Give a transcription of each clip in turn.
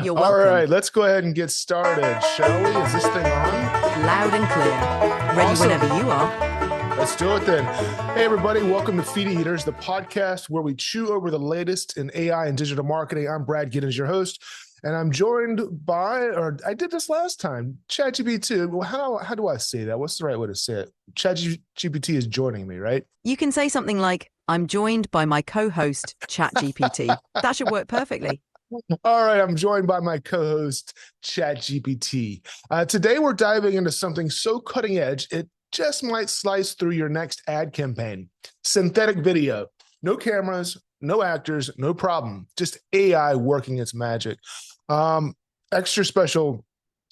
You're All right, welcome. let's go ahead and get started, shall we? Is this thing on? Loud and clear. Ready Awesome. whenever you are. Let's do it then. Hey, everybody, welcome to FeedEaters, the podcast where we chew over the latest in AI and digital marketing. I'm Brad Giddens, your host, and I'm joined by, or I did this last time, ChatGPT. Well, how do I say that? What's the right way to say it? ChatGPT is joining me, right? You can say something like, I'm joined by my co-host, ChatGPT. That should work perfectly. All right, I'm joined by my co-host, ChatGPT. Today, we're diving into something so cutting edge, it just might slice through your next ad campaign. Synthetic video. No cameras, no actors, no problem. Just AI working its magic. Extra special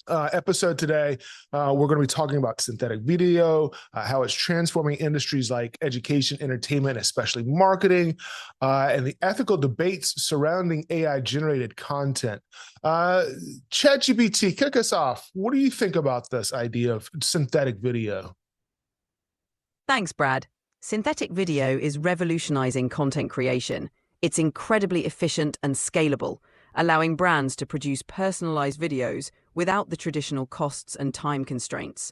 episode today. We're going to be talking about synthetic video, how it's transforming industries like education, entertainment, especially marketing, and the ethical debates surrounding AI-generated content. ChatGPT, kick us off. What do you think about this idea of synthetic video? Thanks, Brad. Synthetic video is revolutionizing content creation. It's incredibly efficient and scalable, allowing brands to produce personalized videos without the traditional costs and time constraints.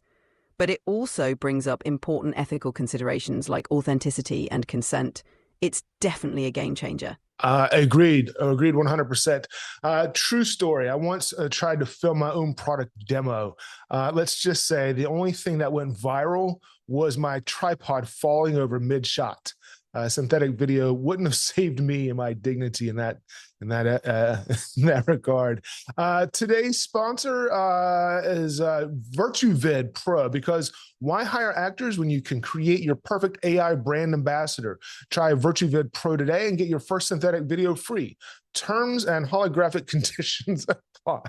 But it also brings up important ethical considerations like authenticity and consent. It's definitely a game changer. Agreed 100%. True story. I once tried to film my own product demo. Let's just say the only thing that went viral was my tripod falling over mid-shot. Synthetic video wouldn't have saved me and my dignity in that in that regard. Today's sponsor is VirtuVid Pro, because why hire actors when you can create your perfect AI brand ambassador? Try VirtuVid Pro today and get your first synthetic video free. Terms and holographic conditions apply.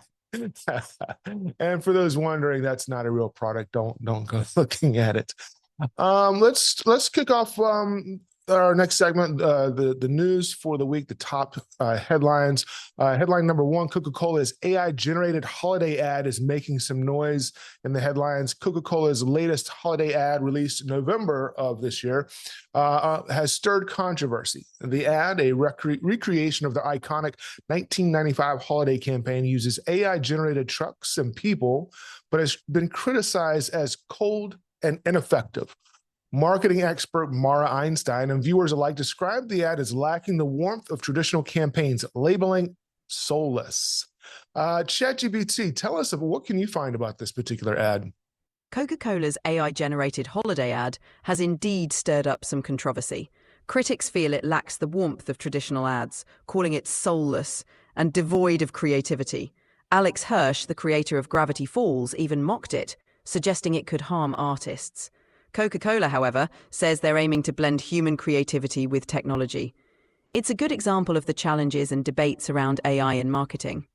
And for those wondering, that's not a real product. Don't go looking at it. Let's kick off our next segment, the news for the week, the top headlines. Headline number one, Coca-Cola's AI-generated holiday ad is making some noise in the headlines. Coca-Cola's latest holiday ad, released in November of this year, has stirred controversy. The ad, a recreation of the iconic 1995 holiday campaign, uses AI-generated trucks and people, but has been criticized as cold and ineffective. Marketing expert Mara Einstein and viewers alike described the ad as lacking the warmth of traditional campaigns, labeling soulless. ChatGPT, tell us, what can you find about this particular ad? Coca-Cola's AI-generated holiday ad has indeed stirred up some controversy. Critics feel it lacks the warmth of traditional ads, calling it soulless and devoid of creativity. Alex Hirsch, the creator of Gravity Falls, even mocked it, suggesting it could harm artists. Coca-Cola, however, says they're aiming to blend human creativity with technology. It's a good example of the challenges and debates around AI in marketing.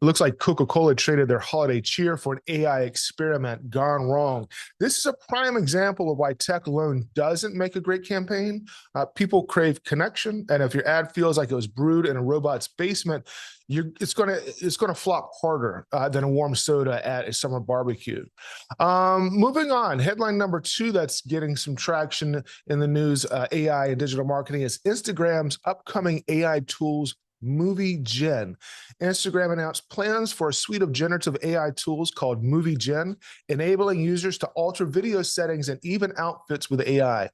It looks like Coca-Cola traded their holiday cheer for an AI experiment gone wrong. This is a prime example of why tech alone doesn't make a great campaign. People crave connection, and if your ad feels like it was brewed in a robot's basement, it's gonna flop harder than a warm soda at a summer barbecue. Moving on, headline number two that's getting some traction in the news, AI and digital marketing, is Instagram's upcoming AI tools Movie Gen. Instagram announced plans for a suite of generative AI tools called Movie Gen, enabling users to alter video settings and even outfits with AI.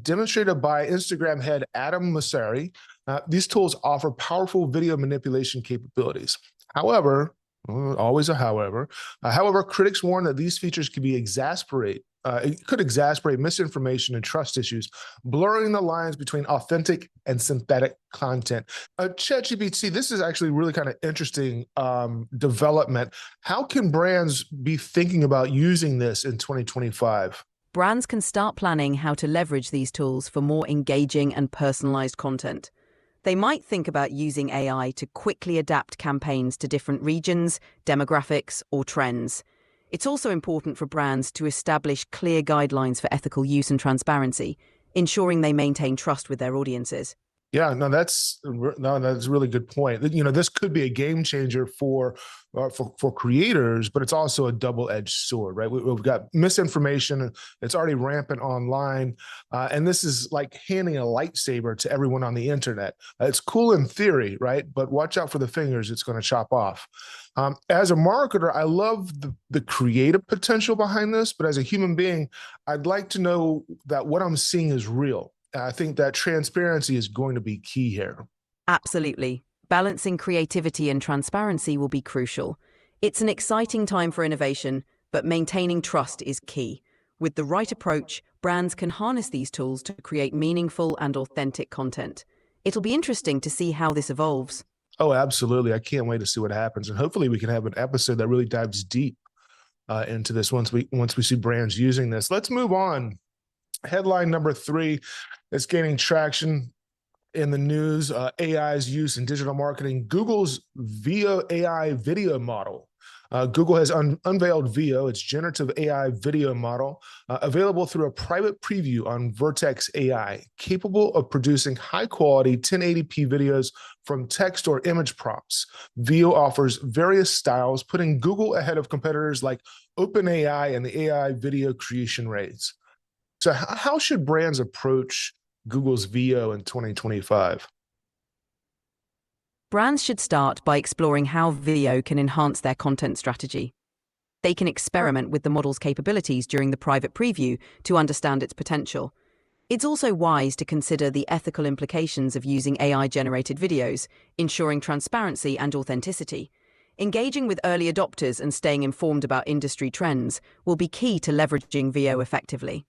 Demonstrated by Instagram head Adam Mosseri, these tools offer powerful video manipulation capabilities. However, always a however. However, critics warn that these features could exacerbate misinformation and trust issues, blurring the lines between authentic and synthetic content. ChatGPT, this is actually really kind of interesting development. How can brands be thinking about using this in 2025? Brands can start planning how to leverage these tools for more engaging and personalized content. They might think about using AI to quickly adapt campaigns to different regions, demographics, or trends. It's also important for brands to establish clear guidelines for ethical use and transparency, ensuring they maintain trust with their audiences. Yeah, no, that's a really good point. This could be a game changer for creators, but it's also a double-edged sword, right? We've got misinformation; it's already rampant online, and this is like handing a lightsaber to everyone on the internet. It's cool in theory, right? But watch out for the fingers; it's going to chop off. As a marketer, I love the creative potential behind this, but as a human being, I'd like to know that what I'm seeing is real. I think that transparency is going to be key here. Absolutely. Balancing creativity and transparency will be crucial. It's an exciting time for innovation, but maintaining trust is key. With the right approach, brands can harness these tools to create meaningful and authentic content. It'll be interesting to see how this evolves. Oh, absolutely. I can't wait to see what happens. And hopefully we can have an episode that really dives deep into this once we see brands using this. Let's move on. Headline number 3 that's gaining traction in the news, AI's use in digital marketing. Google's VO AI video model. Google has unveiled VO, its generative AI video model, available through a private preview on Vertex AI, capable of producing high-quality 1080p videos from text or image prompts. VO offers various styles, putting Google ahead of competitors like OpenAI and the AI video creation rates. So how should brands approach Google's VO in 2025? Brands should start by exploring how video can enhance their content strategy. They can experiment with the model's capabilities during the private preview to understand its potential. It's also wise to consider the ethical implications of using AI-generated videos, ensuring transparency and authenticity. Engaging with early adopters and staying informed about industry trends will be key to leveraging VO effectively.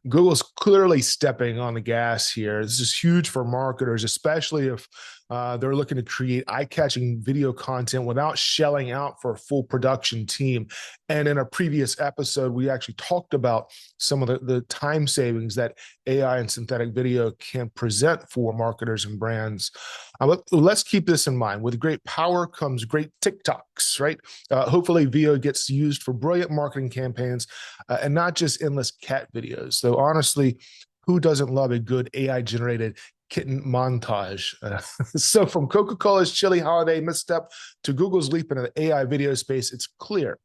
Google's clearly stepping on the gas here. This is huge for marketers, especially if they're looking to create eye-catching video content without shelling out for a full production team. And in a previous episode, we actually talked about some of the time savings that AI and synthetic video can present for marketers and brands. Let's keep this in mind. With great power comes great TikToks, right? Hopefully, VO gets used for brilliant marketing campaigns and not just endless cat videos. So honestly, who doesn't love a good AI-generated kitten montage? So from Coca-Cola's chili holiday misstep to Google's leap into the AI video space, it's clear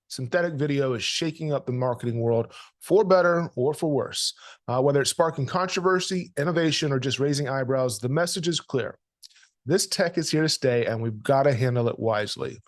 synthetic video is shaking up the marketing world for better or for worse. Whether it's sparking controversy, innovation, or just raising eyebrows, the message is clear. This tech is here to stay, and we've got to handle it wisely.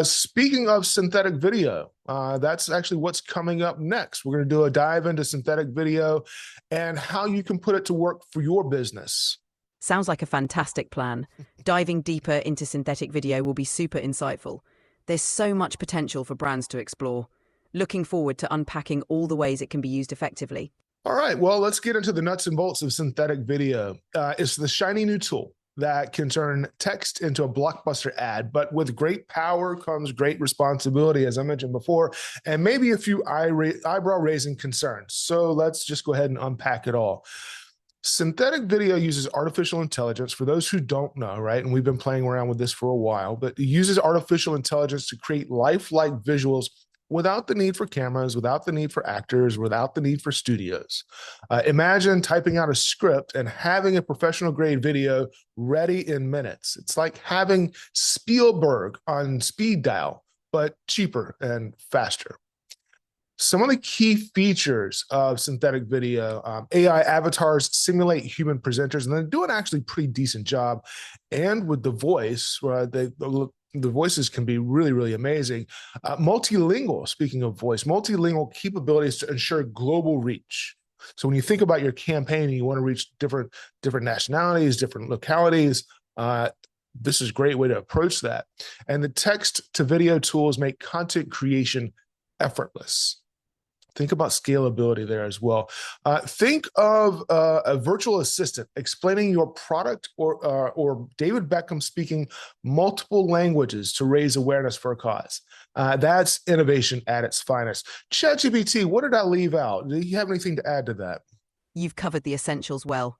Speaking of synthetic video, that's actually what's coming up next. We're going to do a dive into synthetic video and how you can put it to work for your business. Sounds like a fantastic plan. Diving deeper into synthetic video will be super insightful. There's so much potential for brands to explore. Looking forward to unpacking all the ways it can be used effectively. All right, well, let's get into the nuts and bolts of synthetic video. It's the shiny new tool that can turn text into a blockbuster ad, but with great power comes great responsibility, as I mentioned before, and maybe a few eyebrow-raising concerns. So let's just go ahead and unpack it all. Synthetic video uses artificial intelligence. For those who don't know, right, and we've been playing around with this for a while, but it uses artificial intelligence to create lifelike visuals without the need for cameras, without the need for actors, without the need for studios. Imagine typing out a script and having a professional grade video ready in minutes. It's like having Spielberg on speed dial, but cheaper and faster. Some of the key features of synthetic video, AI avatars simulate human presenters, and they're doing actually pretty decent job. And with the voice, the voices can be really, really amazing. Multilingual, speaking of voice, multilingual capabilities to ensure global reach. So when you think about your campaign and you want to reach different nationalities, different localities, this is a great way to approach that. And the text to video tools make content creation effortless. Think about scalability there as well. Think of a virtual assistant explaining your product, or David Beckham speaking multiple languages to raise awareness for a cause. That's innovation at its finest. ChatGPT, what did I leave out? Do you have anything to add to that? You've covered the essentials well.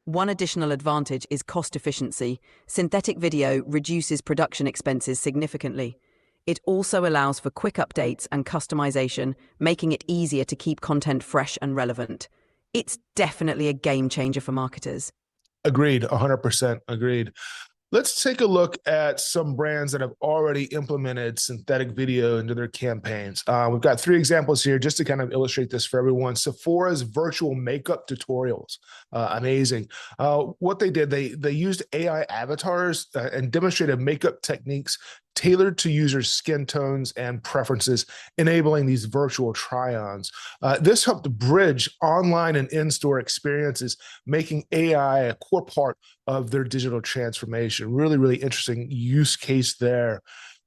One additional advantage is cost efficiency. Synthetic video reduces production expenses significantly. It also allows for quick updates and customization, making it easier to keep content fresh and relevant. It's definitely a game changer for marketers. Agreed, 100% agreed. Let's take a look at some brands that have already implemented synthetic video into their campaigns. We've got three examples here just to kind of illustrate this for everyone. Sephora's virtual makeup tutorials, amazing. What they did, they used AI avatars and demonstrated makeup techniques tailored to users' skin tones and preferences, enabling these virtual try-ons. This helped bridge online and in-store experiences, making AI a core part of their digital transformation. Really, really interesting use case there.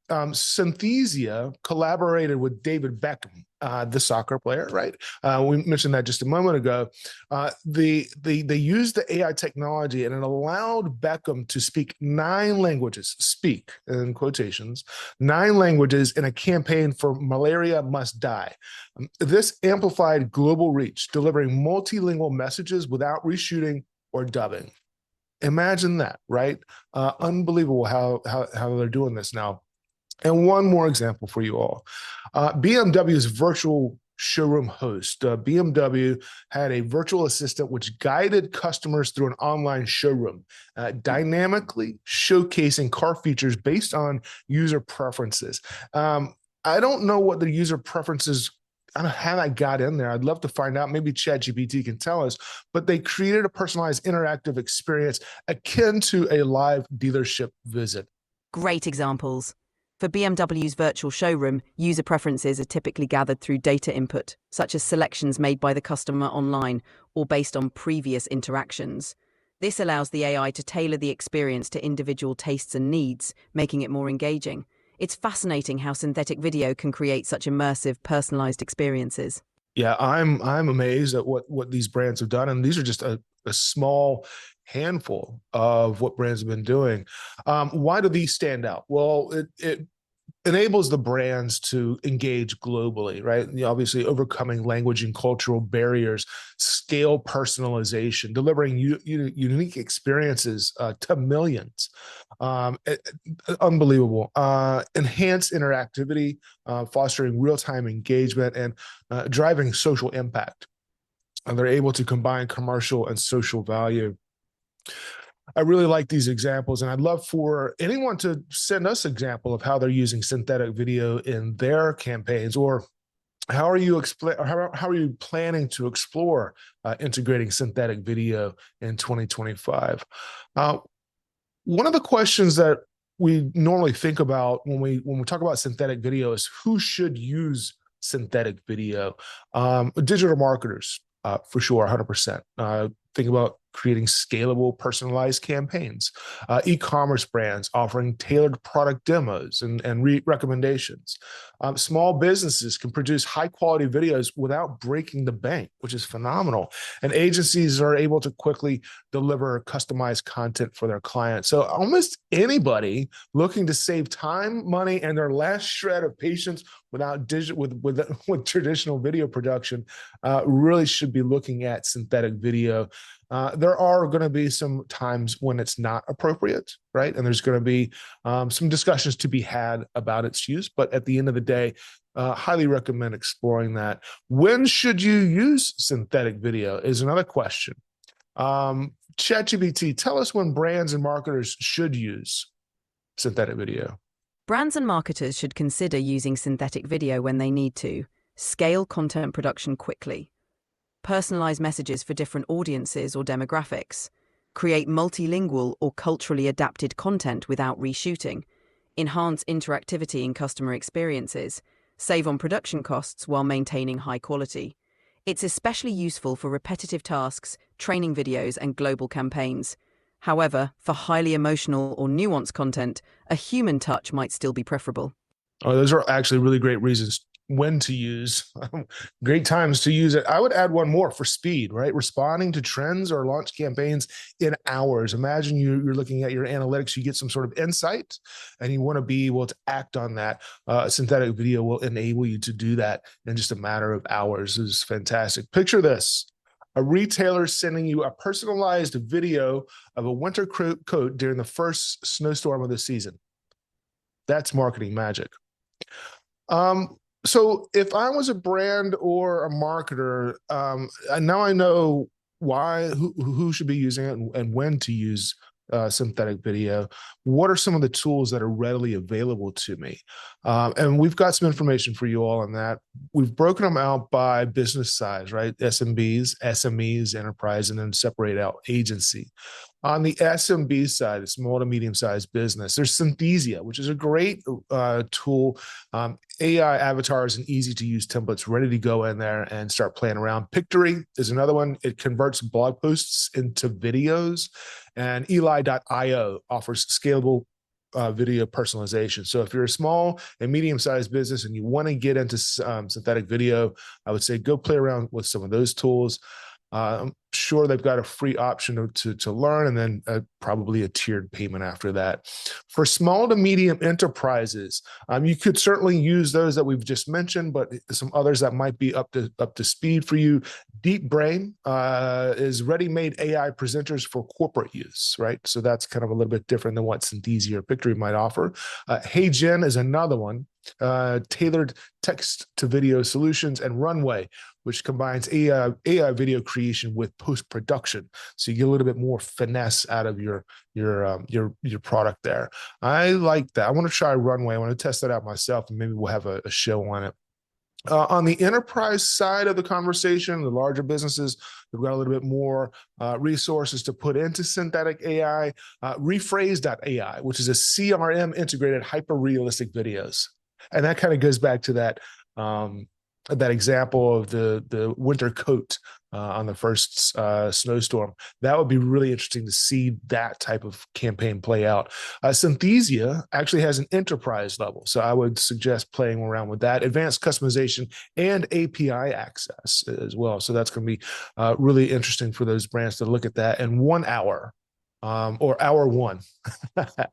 Synthesia collaborated with David Beckham, the soccer player, right? We mentioned that just a moment ago. They used the AI technology and it allowed Beckham to speak 9 languages, speak in quotations, 9 languages in a campaign for Malaria Must Die. This amplified global reach, delivering multilingual messages without reshooting or dubbing. Imagine that, right? Unbelievable how they're doing this now. And one more example for you all. BMW's virtual showroom host. BMW had a virtual assistant which guided customers through an online showroom, dynamically showcasing car features based on user preferences. I don't know what the user preferences, I don't know how that got in there. I'd love to find out. Maybe ChatGPT can tell us, but they created a personalized interactive experience akin to a live dealership visit. Great examples. For BMW's virtual showroom, user preferences are typically gathered through data input, such as selections made by the customer online or based on previous interactions. This allows the AI to tailor the experience to individual tastes and needs, making it more engaging. It's fascinating how synthetic video can create such immersive, personalized experiences. Yeah, I'm amazed at what these brands have done, and these are just a small handful of what brands have been doing. Why do these stand out? Well, it enables the brands to engage globally, right? Obviously, overcoming language and cultural barriers, scale personalization, delivering unique experiences to millions. Unbelievable. Enhance interactivity, fostering real-time engagement, and driving social impact. And they're able to combine commercial and social value. I really like these examples, and I'd love for anyone to send us an example of how they're using synthetic video in their campaigns, or how are you planning to explore integrating synthetic video in 2025? One of the questions that we normally think about when we talk about synthetic video is who should use synthetic video. Digital marketers, for sure, 100%. Think about creating scalable, personalized campaigns. E-commerce brands offering tailored product demos and recommendations. Small businesses can produce high-quality videos without breaking the bank, which is phenomenal. And agencies are able to quickly deliver customized content for their clients. So almost anybody looking to save time, money, and their last shred of patience without with traditional video production really should be looking at synthetic video. There are going to be some times when it's not appropriate, right? And there's going to be some discussions to be had about its use. But at the end of the day, highly recommend exploring that. When should you use synthetic video is another question. ChatGPT, tell us when brands and marketers should use synthetic video. Brands and marketers should consider using synthetic video when they need to. Scale content production quickly. Personalize messages for different audiences or demographics. Create multilingual or culturally adapted content without reshooting. Enhance interactivity in customer experiences. Save on production costs while maintaining high quality. It's especially useful for repetitive tasks, training videos, and global campaigns. However, for highly emotional or nuanced content, a human touch might still be preferable. Oh, those are actually really great reasons when to use, great times to use it. I would add one more for speed, right? Responding to trends or launch campaigns in hours. Imagine you're looking at your analytics, you get some sort of insight and you want to be able to act on that. Synthetic video will enable you to do that in just a matter of hours. This is fantastic. Picture this. A retailer sending you a personalized video of a winter coat during the first snowstorm of the season. That's marketing magic. So if I was a brand or a marketer, now I know who should be using it, and when to use synthetic video. What are some of the tools that are readily available to me? And we've got some information for you all on that. We've broken them out by business size, right? SMBs, SMEs, enterprise, and then separate out agency. On the SMB side, small to medium-sized business, there's Synthesia, which is a great tool. AI avatars and easy-to-use templates ready to go in there and start playing around. Pictory is another one. It converts blog posts into videos. And Eli.io offers scalable video personalization. So if you're a small and medium-sized business and you want to get into synthetic video, I would say go play around with some of those tools. I'm sure they've got a free option to learn, and then probably a tiered payment after that. For small to medium enterprises, you could certainly use those that we've just mentioned, but some others that might be up to speed for you. Deep Brain is ready-made AI presenters for corporate use, right? So that's kind of a little bit different than what Synthesia or Pictory might offer. HeyGen is another one. Tailored text-to-video solutions, and Runway, which combines AI video creation with post-production, so you get a little bit more finesse out of your product there. I like that. I want to try Runway. I want to test that out myself, and maybe we'll have a show on it. On the enterprise side of the conversation, the larger businesses, we've got a little bit more resources to put into synthetic AI. Rephrase.ai, which is a CRM integrated hyper-realistic videos. And that kind of goes back to that example of the winter coat on the first snowstorm. That would be really interesting to see that type of campaign play out. Synthesia actually has an enterprise level, so I would suggest playing around with that. Advanced customization and API access as well. So that's going to be really interesting for those brands to look at that. And 1 hour. Or Hour One.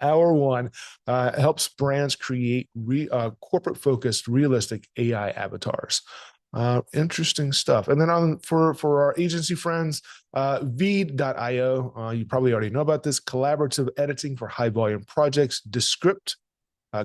Hour One helps brands create corporate-focused, realistic AI avatars. Interesting stuff. And then for our agency friends, Feed.io, you probably already know about this, collaborative editing for high-volume projects. Descript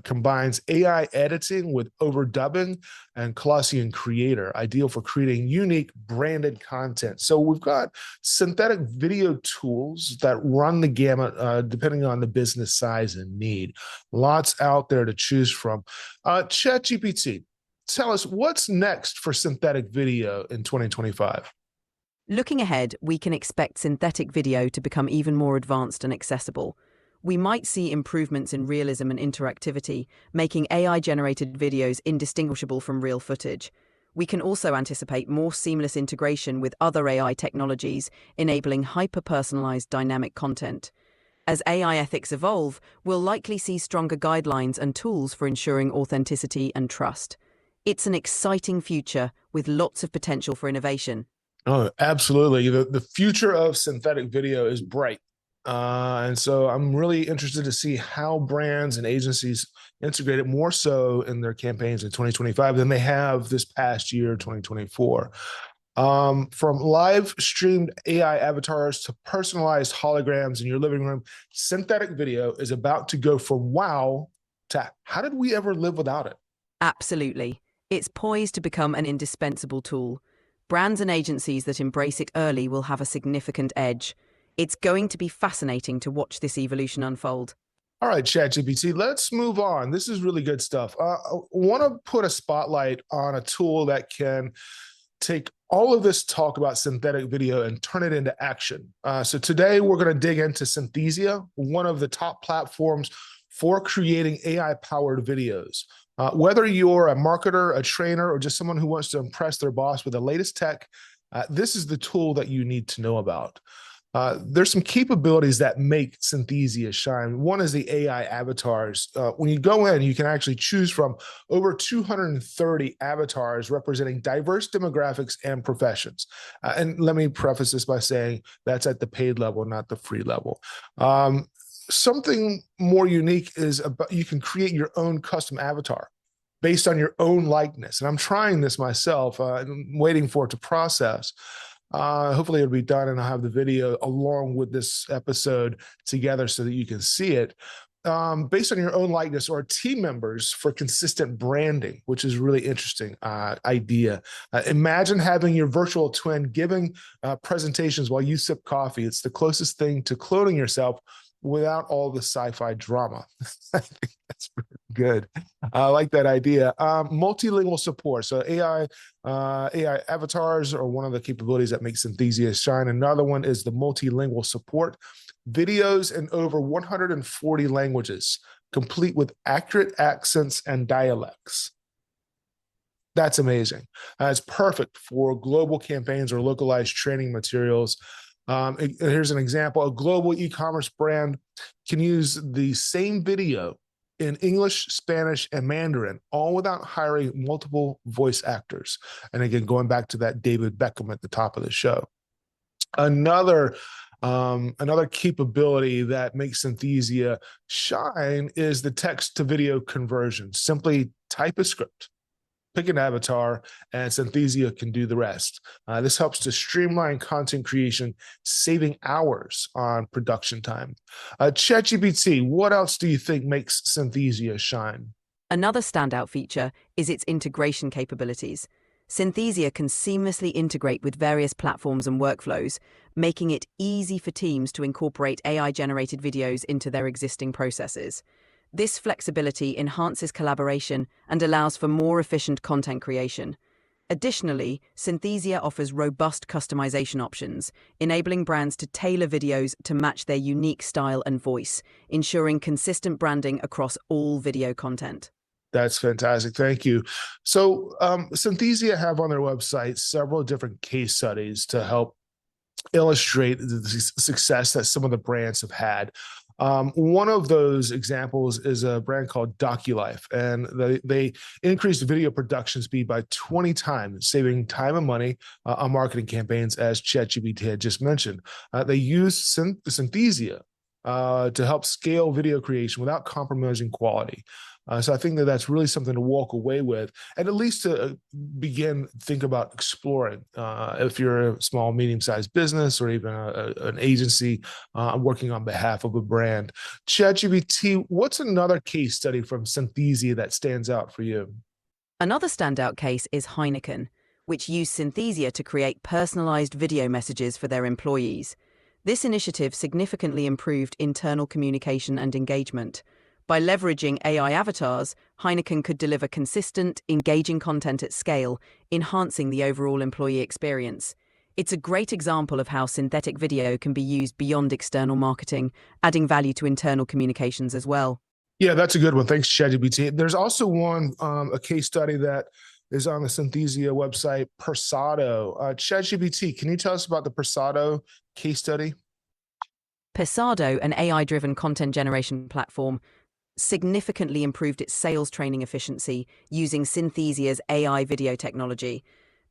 combines AI editing with overdubbing, and Colossian Creator, ideal for creating unique branded content. So we've got synthetic video tools that run the gamut depending on the business size and need. Lots out there to choose from. ChatGPT, tell us what's next for synthetic video in 2025. Looking ahead, we can expect synthetic video to become even more advanced and accessible. We might see improvements in realism and interactivity, making AI-generated videos indistinguishable from real footage. We can also anticipate more seamless integration with other AI technologies, enabling hyper-personalized dynamic content. As AI ethics evolve, we'll likely see stronger guidelines and tools for ensuring authenticity and trust. It's an exciting future with lots of potential for innovation. Oh, absolutely. The future of synthetic video is bright. And so I'm really interested to see how brands and agencies integrate it more so in their campaigns in 2025 than they have this past year, 2024. From live streamed AI avatars to personalized holograms in your living room, synthetic video is about to go from wow to how did we ever live without it? Absolutely. It's poised to become an indispensable tool. Brands and agencies that embrace it early will have a significant edge. It's going to be fascinating to watch this evolution unfold. All right, ChatGPT, let's move on. This is really good stuff. I want to put a spotlight on a tool that can take all of this talk about synthetic video and turn it into action. So today we're going to dig into Synthesia, one of the top platforms for creating AI-powered videos. Whether you're a marketer, a trainer, or just someone who wants to impress their boss with the latest tech, this is the tool that you need to know about. There's some capabilities that make Synthesia shine. One is the AI avatars. When you go in, you can actually choose from over 230 avatars representing diverse demographics and professions. And let me preface this by saying that's at the paid level, not the free level. Something more unique is about you can create your own custom avatar based on your own likeness. And I'm trying this myself. I'm waiting for it to process. Hopefully it'll be done and I'll have the video along with this episode together so that you can see it. based on your own likeness or team members for consistent branding, which is really interesting idea. Imagine having your virtual twin giving presentations while you sip coffee. It's the closest thing to cloning yourself without all the sci-fi drama. I think that's pretty good. I like that idea. Multilingual support. So AI avatars are one of the capabilities that makes Synthesia shine. Another one is the multilingual support. Videos in over 140 languages, complete with accurate accents and dialects. That's amazing. It's perfect for global campaigns or localized training materials. Here's an example. A global e-commerce brand can use the same video in English, Spanish, and Mandarin, all without hiring multiple voice actors. And again, going back to that David Beckham at the top of the show. Another capability that makes Synthesia shine is the text to video conversion. Simply type a script, pick an avatar, and Synthesia can do the rest. This helps to streamline content creation, saving hours on production time. ChatGPT, what else do you think makes Synthesia shine? Another standout feature is its integration capabilities. Synthesia can seamlessly integrate with various platforms and workflows, making it easy for teams to incorporate AI-generated videos into their existing processes. This flexibility enhances collaboration and allows for more efficient content creation. Additionally, Synthesia offers robust customization options, enabling brands to tailor videos to match their unique style and voice, ensuring consistent branding across all video content. That's fantastic. Thank you. So Synthesia have on their website several different case studies to help illustrate the success that some of the brands have had. One of those examples is a brand called DocuLife, and they increased video production speed by 20 times, saving time and money on marketing campaigns, as ChatGPT had just mentioned. They used Synthesia to help scale video creation without compromising quality. So I think that that's really something to walk away with, and at least to begin think about exploring. If you're a small, medium-sized business or even an agency working on behalf of a brand. ChatGPT, what's another case study from Synthesia that stands out for you? Another standout case is Heineken, which used Synthesia to create personalized video messages for their employees. This initiative significantly improved internal communication and engagement. By leveraging AI avatars, Heineken could deliver consistent, engaging content at scale, enhancing the overall employee experience. It's a great example of how synthetic video can be used beyond external marketing, adding value to internal communications as well. Yeah, that's a good one. Thanks, ChatGPT. There's also one, a case study that is on the Synthesia website, Persado. ChatGPT, can you tell us about the Persado case study? Persado, an AI-driven content generation platform, significantly improved its sales training efficiency using Synthesia's AI video technology.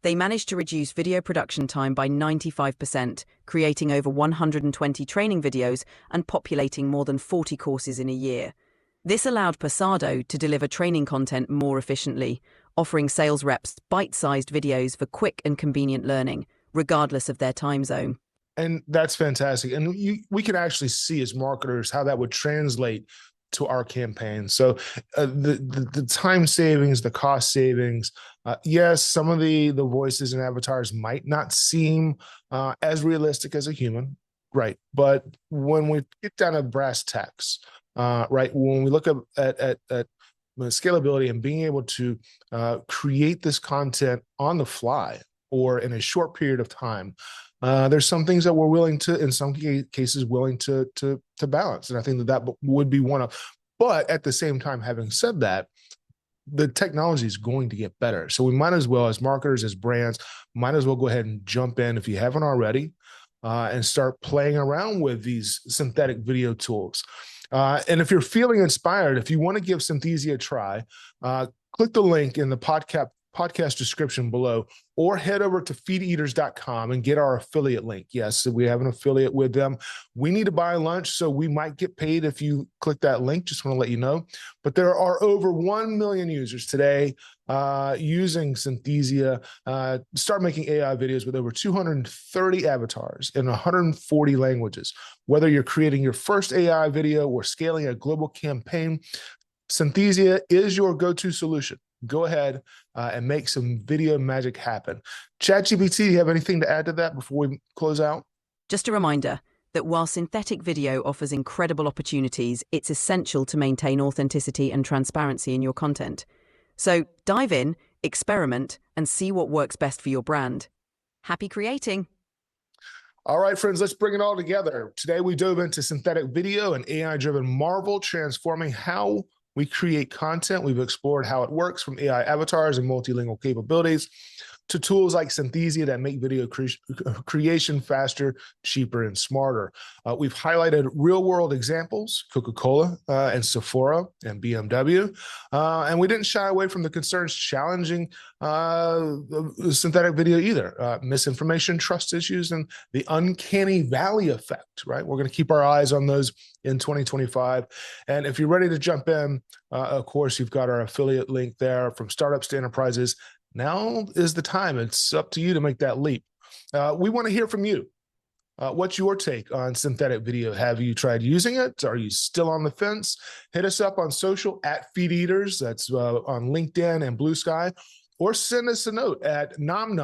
They managed to reduce video production time by 95%, creating over 120 training videos and populating more than 40 courses in a year. This allowed Persado to deliver training content more efficiently, offering sales reps bite-sized videos for quick and convenient learning, regardless of their time zone. And that's fantastic. And we can actually see as marketers how that would translate to our campaign. So the time savings, the cost savings, yes, some of the voices and avatars might not seem as realistic as a human, right? But when we get down to brass tacks, right, when we look at scalability and being able to create this content on the fly or in a short period of time, there's some things that we're willing to, in some cases, willing to balance. And I think that would be one of, but at the same time, having said that, the technology is going to get better. So we might as well, as marketers, as brands, might as well go ahead and jump in if you haven't already and start playing around with these synthetic video tools. And if you're feeling inspired, if you want to give Synthesia a try, click the link in the podcast description below, or head over to FeedEaters.com and get our affiliate link. Yes, we have an affiliate with them. We need to buy lunch, so we might get paid if you click that link. Just want to let you know. But there are over 1 million users today using Synthesia. Start making AI videos with over 230 avatars in 140 languages. Whether you're creating your first AI video or scaling a global campaign, Synthesia is your go-to solution. Go ahead and make some video magic happen. ChatGPT, you have anything to add to that before we close out? Just a reminder that while synthetic video offers incredible opportunities, it's essential to maintain authenticity and transparency in your content. So dive in, experiment, and see what works best for your brand. Happy creating! All right, friends, let's bring it all together. Today, we dove into synthetic video and AI-driven marvel, transforming how we create content. We've explored how it works, from AI avatars and multilingual capabilities to tools like Synthesia that make video creation faster, cheaper, and smarter. We've highlighted real-world examples, Coca-Cola and Sephora and BMW, and we didn't shy away from the concerns challenging synthetic video either. Misinformation, trust issues, and the uncanny valley effect, right? We're going to keep our eyes on those in 2025. And if you're ready to jump in, of course, you've got our affiliate link there. From startups to enterprises, now is the time. It's up to you to make that leap. We want to hear from you. What's your take on synthetic video? Have you tried using it? Are you still on the fence? Hit us up on social at FeedEaters. That's on LinkedIn and Blue Sky. Or send us a note at nom,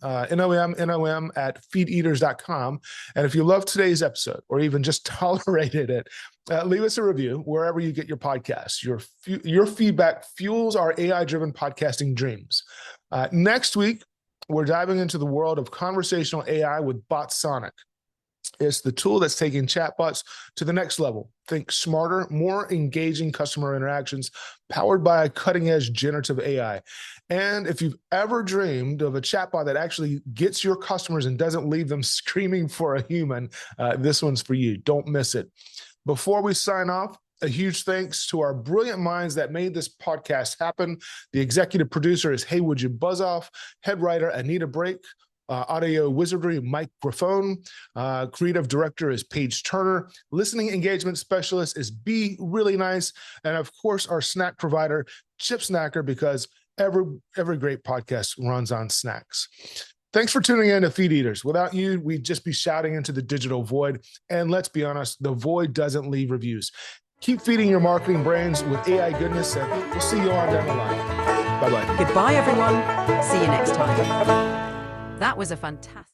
N-O-M, at feedeaters.com. And if you love today's episode or even just tolerated it, leave us a review wherever you get your podcasts. Your feedback fuels our AI-driven podcasting dreams. Next week, we're diving into the world of conversational AI with BotSonic. It's the tool that's taking chatbots to the next level. Think smarter, more engaging customer interactions powered by a cutting-edge generative AI. And if you've ever dreamed of a chatbot that actually gets your customers and doesn't leave them screaming for a human, this one's for you. Don't miss it. Before we sign off, a huge thanks to our brilliant minds that made this podcast happen. The executive producer is Haywood Buzzoff, head writer Anita Brake, audio wizardry Mike Graffone, creative director is Paige Turner, listening engagement specialist is Be Really Nice, and of course our snack provider Chip Snacker, because every great podcast runs on snacks. Thanks for tuning in to FeedEaters. Without you, we'd just be shouting into the digital void. And let's be honest, the void doesn't leave reviews. Keep feeding your marketing brains with AI goodness, and we'll see you on down the line. Bye-bye. Goodbye, everyone. See you next time. That was a fantastic...